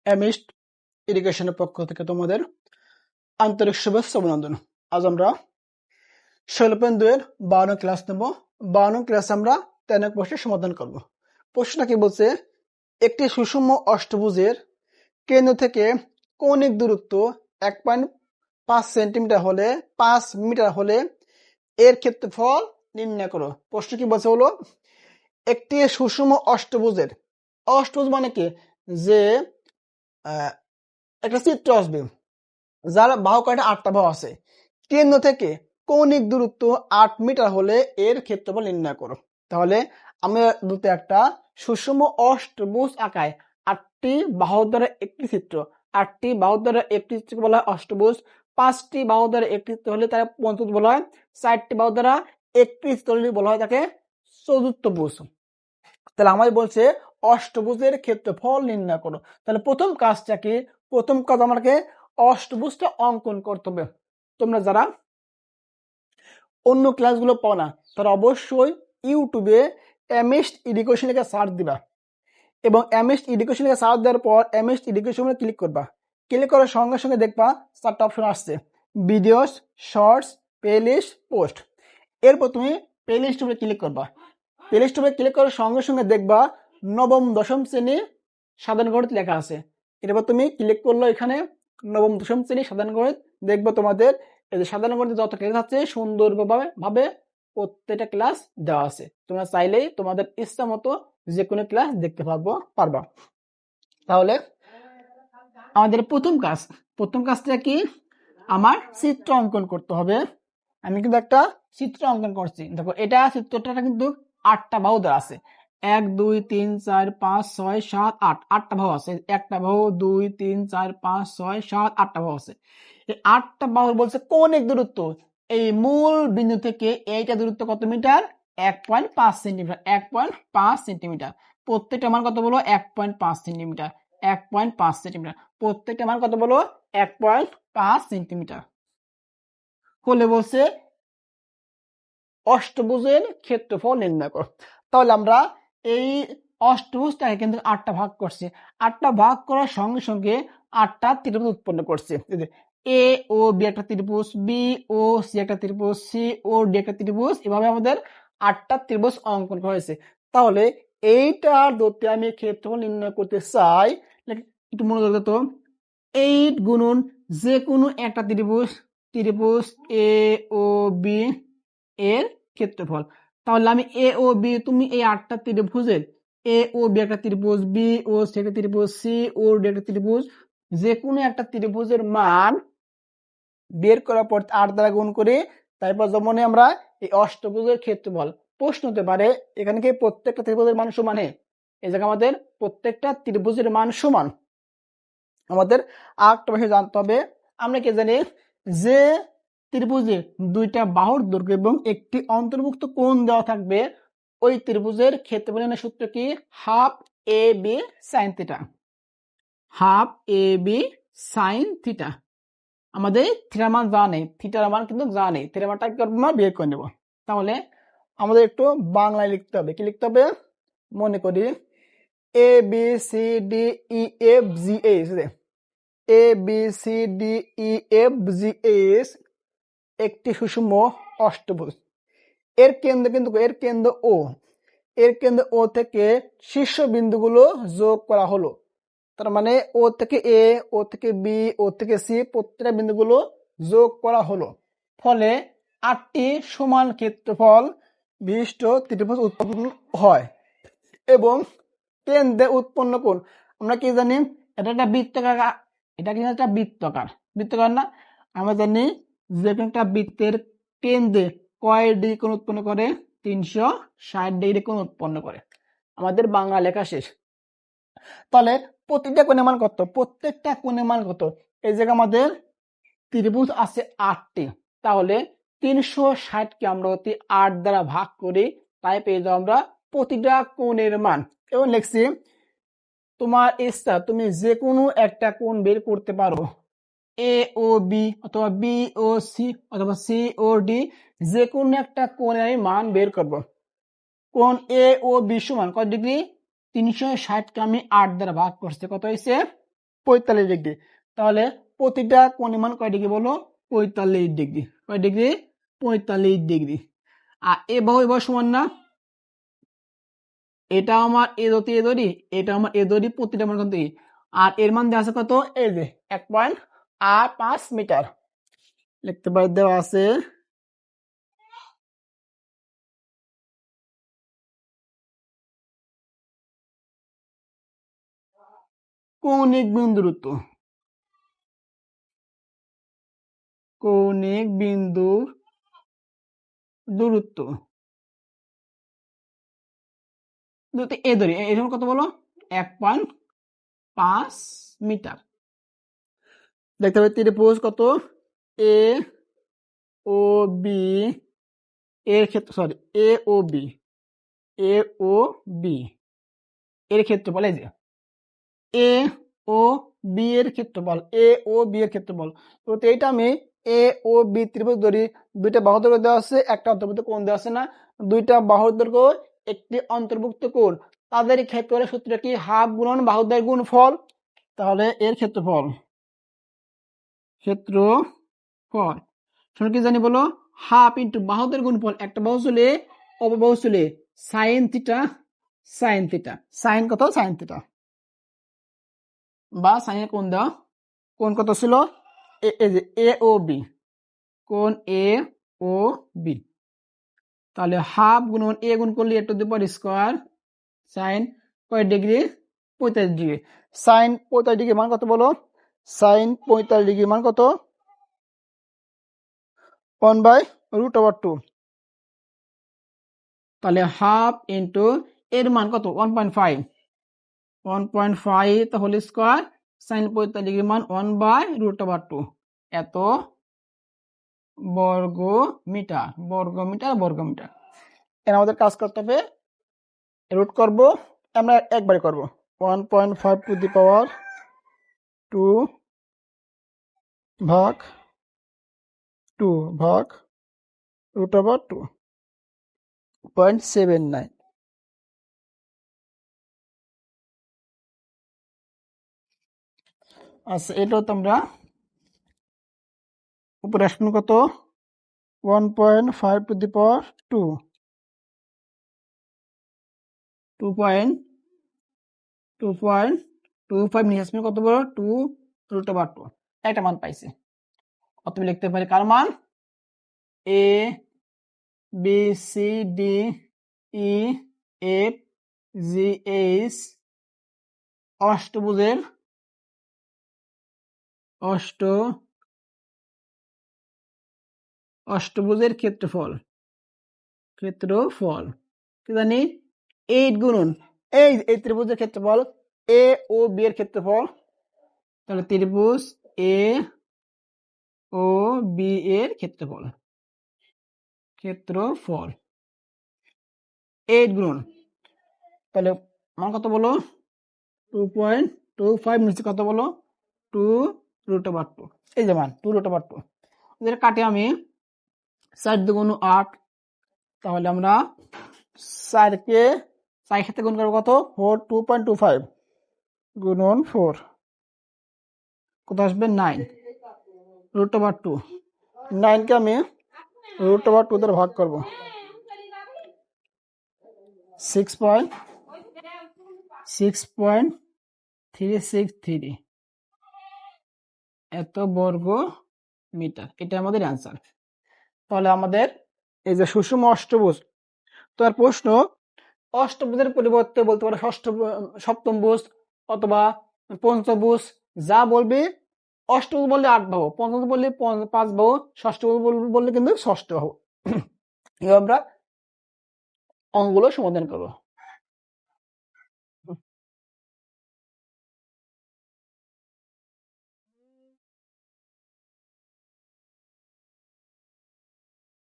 এমিস্ট ইরিগেশনের পক্ষ থেকে তোমাদের আন্তরিক শুভেচ্ছা অভিনন্দন। আজ আমরা 16.2 52 ক্লাস নেব। 52 ক্লাস আমরা 13 প্রশ্নের সমাধান করব। প্রশ্নটা কি বলছে, একটি সুষম অষ্টভুজের কেন্দ্র থেকে কৌণিক দূরত্ব 1.5 সেন্টিমিটার হলে 5 মিটার হলে এর ক্ষেত্রফল নির্ণয় করো। প্রশ্ন কি বলছে হলো, একটি সুষম অষ্টভুজের, অষ্টভুজ মানে কি, যে একটা চিত্র আসবে যার বাহু কয়টা 8টা বাহু আছে, কেন্দ্র থেকে কৌণিক দূরত্ব 8 মিটার হলে এর ক্ষেত্রফল নির্ণয় করো। তাহলে আমরা দুটো একটা সুষম অষ্টভুজ আঁকায় 8টি বাহু দ্বারা একটি চিত্র, 8টি বাহু দ্বারা একটি চিত্রকে বলা হয় অষ্টভুজ, 5টি বাহু দ্বারা একটি চিত্র হলে তাকে পঞ্চভুজ বলা হয়, 4টি বাহু দ্বারা একটি চিত্র হলে বলা হয় তাকে চতুর্থভুজ। তাহলে আমাদের বলছে অষ্টভুজের ক্ষেত্রফল নির্ণয় করো। তাহলে প্রথম কাজটা কি, প্রথম কাজ আমাকে অষ্টভুজটা অঙ্কন করতে হবে। তোমরা যারা অন্য ক্লাসগুলো পাও না তারা অবশ্যই ইউটিউবে এমিস্ট ইরিগেশন লিখে সার্চ দিবা এবং এমিস্ট ইরিগেশন লিখে সার্চ দেওয়ার পর এমিস্ট ইরিগেশনে ক্লিক করবা। ক্লিক করার সঙ্গে সঙ্গে দেখবা 4টা অপশন আসছে, ভিডিওস, শর্টস, প্লেলিস্ট, পোস্ট। এরপর তুমি প্লেলিস্ট উপরে ক্লিক করবা। প্লেলিস্ট উপরে ক্লিক করার সঙ্গে সঙ্গে দেখবা নবম দশম শ্রেণী সাধারণ গণিত লেখা আছে। এরপর তুমি ক্লিক করলো এখানে নবম দশম শ্রেণী সাধারণ গণিত, দেখবো তোমাদের এই যে সাধারণ গণিত যত ক্লাস আছে সুন্দরভাবে প্রত্যেকটা ক্লাস দেওয়া আছে। তোমরা চাইলেই তোমাদের ইচ্ছা মতো যে কোনো ক্লাস দেখতে পারবা। তাহলে আমাদের প্রথম কাজটা কি, আমার চিত্র অঙ্কন করতে হবে। আমি কিন্তু একটা চিত্র অঙ্কন করছি। দেখো এটা চিত্রটা কিন্তু 8টা বাহু দেওয়া আছে, 1 2 3 4 5 6 7 8, 8টা বাহু আছে। একটা বাহু 2 3 4 5 6 7 8টা বাহু আছে। এই 8টা বাহু বলছে কৌণিক দূরত্ব, এই মূল বিন্দু থেকে এইটা দূরত্ব কত মিটার, 1.5 সেন্টিমিটার। 1.5 সেন্টিমিটার। প্রত্যেকটা মান কত বলো, 1.5 সেন্টিমিটার। 1.5 সেন্টিমিটার। প্রত্যেকটা মান কত বলো, 1.5 সেন্টিমিটার হলে বলছে অষ্টভুজের ক্ষেত্রফল নির্ণয় করো। তাহলে আমরা এই অষ্টভুজটাকে কিন্তু 8টা ভাগ করছি। 8টা ভাগ করার সঙ্গে সঙ্গে 8টা ত্রিভুজ উৎপন্ন করছে। এ ও বি একটা ত্রিভুজ, বি ও সি একটা ত্রিভুজ, সি ও ডি একটা ত্রিভুজ, এভাবে আমাদের 8টা ত্রিভুজ অঙ্কন করা হয়েছে। তাহলে এইটার যদি আমি ক্ষেত্রফল নির্ণয় করতে চাই, একটু মনোযোগ তো, 8 গুণন যে কোনো একটা ত্রিভুজ এ ও বি এর ক্ষেত্রফল। তাহলে আমি এ ও বি, তুমি এই 8টা ত্রিভুজের এ ও বি একটা ত্রিভুজ, বি ও সি একটা ত্রিভুজ, সি ও ডি একটা ত্রিভুজ, যে কোনো একটা ত্রিভুজের মান বের করার পর 8 দ্বারা গুণ করে তারপর যেমন আমরা এই অষ্টভুজের ক্ষেত্রফল, প্রশ্ন হতে পারে এখানে কি প্রত্যেকটা ত্রিভুজের মান সমান, এই জায়গায় আমাদের প্রত্যেকটা ত্রিভুজের মান সমান। আমাদের আরেকটা বিষয় জানতে হবে, আমরা কি জানি যে ত্রিভুজে দুইটা বাহুর দৈর্ঘ্য এবং একটি অন্তর্ভুক্ত কোণ দেওয়া থাকবে, ওই ত্রিভুজের ক্ষেত্রফলের সূত্র কি, half A B sine theta. Half A B sine theta. আমাদের থিটার মান জানা নেই, থিটার মান কিন্তু জানা নেই, থিটার মানটা আমরা বের করে নেব। তাহলে আমাদের একটু বাংলায় লিখতে হবে। কি লিখতে হবে, মনে করি A B C D E F G H, A B C D E F G H একটি সুষম অষ্টভুজ। এর কেন্দ্র কিন্তু এর কেন্দ্র ও থেকে শীর্ষ বিন্দুগুলো যোগ করা হলো। তার মানে ও থেকে এ, ও থেকে বি, ও থেকে সি প্রত্যেকটা বিন্দুগুলো যোগ করা হলো। ফলে 8টি সমান ক্ষেত্রফল বিশিষ্ট ত্রিভুজ উৎপন্ন হয় এবং কেন্দ্রে উৎপন্ন কোণ আমরা কি জানি, এটা একটা বৃত্তাকার, এটা কিন্তু একটা বৃত্তাকার না। আমরা জানি যে একটা বৃত্তের কেন্দ্রে কয় ডিগ্রি কোণ উৎপন্ন করে, 360 ডিগ্রি কোণ উৎপন্ন করে। আমাদের বাংলা লেখা শেষ। তাহলে প্রত্যেকটা কোণের মান কত, এই জায়গায় আমাদের ত্রিভুজ আছে 8টি, তাহলে 360কে আমরা 8 দ্বারা ভাগ করি, তাই পেয়ে যাবো আমরা প্রতিটা কোণের মান। এবং লিখছি তোমার ইচ্ছা, তুমি যে কোনো একটা কোণ বের করতে পারো, এ ও বি অথবা বি ও সি অথবা সি ও ডি, যে কোনো একটা কোণের আমি মান বের করব। কোণ এ ও বি সমান কত ডিগ্রি, 360কে আমি 8 দ্বারা ভাগ করছি, কত হয়েছে 45 ডিগ্রি। তাহলে প্রতিটা কোণের মান কয় ডিগ্রি বলো? 45 ডিগ্রি। কয় ডিগ্রি? 45 ডিগ্রি। আর এ বাহু সমান না? এটা আমার এ ধরি, এটা আমার এ ধরি, প্রতিটা মান কত? আর এর মান দেওয়া আছে কত? এই যে 1.5 মিটার লিখতে পারি, দেওয়া আছে। কৌণিক বিন্দুর কৌণিক বিন্দুর দূরত্ব এ ধরি, এরকম কত বলো? 1.5 মিটার। দেখতে পাবে ত্রিভুজ কত? এ ও বি এর ক্ষেত্র, সরি, এ ও বি এর ক্ষেত্রফল, এই যে এ ও বি এর ক্ষেত্রফল, তো এইটা আমি এ ও বি ত্রিভুজ ধরি, দুইটা বাহুর দৈর্ঘ্য দেওয়া আছে, একটা অন্তর্ভুক্ত কোণ দেওয়া আছে না? দুইটা বাহুর দৈর্ঘ্য, একটি অন্তর্ভুক্ত কোণ, তাদের ক্ষেত্রফলের সূত্রটা কি? হাফ গুণন বাহুর দৈর্ঘ্য গুণফল। তাহলে এর ক্ষেত্রফল কি জানি বলো? হাফ ইন্টু বাহুদের গুণফল, একটা বাহু চলে অপর বাহু চলে সাইন থিটা, সাইন কত? সাইন থিটা বা সাইনের কোণ দাও। কোণ কত ছিল? এই যে এ ও বি, কোণ এ ও বি। তাহলে হাফ গুণন এ গুণ করলে to the power square sine কয় ডিগ্রি? 45 ডিগ্রি। সাইন 45 ডিগ্রি মান কত বলো? সাইন 45 ডিগ্রি মান কত? 1/√2। তাহলে হাফ ইন্টু এর মান কত? 1.5 the whole square sin 45 degree মান 1/√2, এত বর্গমিটার। এর আমাদের কাজ করতে হবে, রুট করব, আমরা একবারে করব। 1.5 টু দি পাওয়ার 2 ভাগ √2 0.79। আচ্ছা, এটাও তোমরা উপরে আসবেন কত? 1.5 টু দি পাওয়ার 2.25 নিয়ে আসবেন কত বড়? 2√2, একটা মান পাইছে। অতএব লিখতে পারি কার মান? A B C D E F G H অষ্টভুজের ক্ষেত্রফল কি জানি? 8 গুণন এই ত্রিভুজের ক্ষেত্রফল এ ও বি এর ক্ষেত্রফল। তাহলে ত্রিভুজ এ ও বি এর ক্ষেত্রফল 8 গুণন, তাহলে মান কত বলো? 2.25 নিচে কত বলো? 2√2। এই যে মান 2√2। এদের কাটে আমি 4 দুগুণ 8, তাহলে আমরা 4কে 4 সাথে গুণ করবো কত? 2.25 গুণন 4 কত আসবে? 9 √2। 9কে আমি √2 দ্বারা ভাগ করব, 6.363 এত বর্গ মিটার। এটা আমাদের অ্যান্সার। তাহলে আমাদের এই যে সুষম অষ্টভুজ, তোমার প্রশ্ন অষ্টভুজের পরিবর্তে বলতে পারো সপ্তমভুজ অথবা পঞ্চভুজ, যা বলবে। অষ্টভুজ বললে 8 বাহু, পঞ্চভুজ বললে 5 বাহু, ষষ্ঠভুজ বললে কিন্তু 6 বাহু। এবার আমরা অঙ্কগুলো সমাধান করবো।